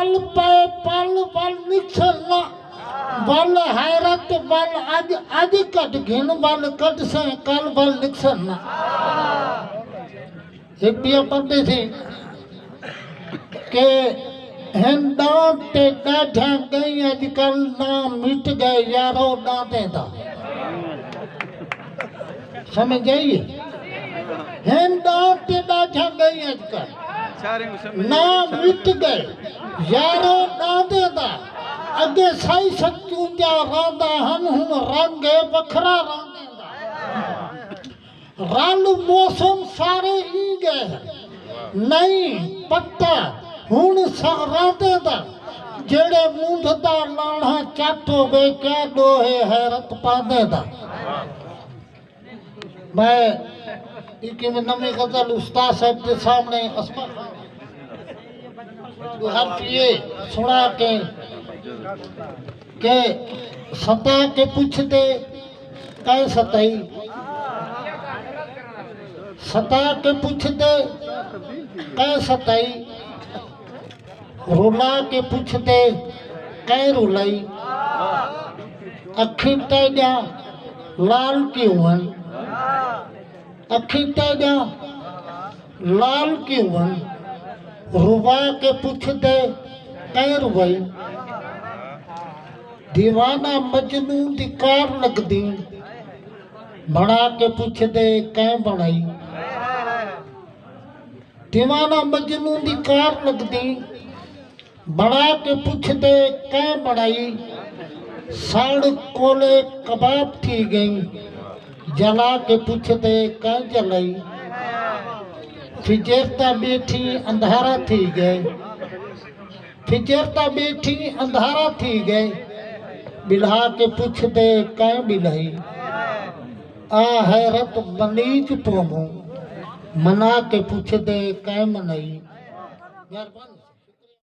पल पे पल पल निकलना बल हैरत बल आज कट घिन बल कट से कल बल निकलना एक भी पढ़ते थे के हिंदां ते डाढ़ा गई अजकल ना मिट गए यारो डांटे दा समझ जाइए हिंदां ते डाढ़ा गई अजकल ना मिट गए यारो डांटे दा अगे साई सच्चू जा रांदा हम हुन रंगे बखरा रांदे दा रल मौसम सारे ही गए नहीं पत्ता हुन रांदे दा जेड़े मूंढ दा लाणा चट होवे क्या दोहे हैरत पांदे दा मैं एक नवी गजल उस्ताद साहब के सामने हर ये सुना के सता के पूछते कै सताई सता के पूछते कै सताई रुला के पूछते कै रुलाई अखी तेजा लाल क्यों अखी तेजा लाल क्यों रुबा के पूछते कै रुबाई दीवाना मजनू दी कार लगदी बना के पूछते कै बनाई दीवाना मजनू दी कार लगदी बना के पूछते कै बनाई साड़ कोले कबाब थी गई जला के पूछते कै जलाई फिजरता बैठी अंधारा थी गए फिजरता बैठी अंधारा थी गए बिल्हा के पूछते कै बिलाई आ हैरत बनीच पोमो मना के पूछते कै मनाई।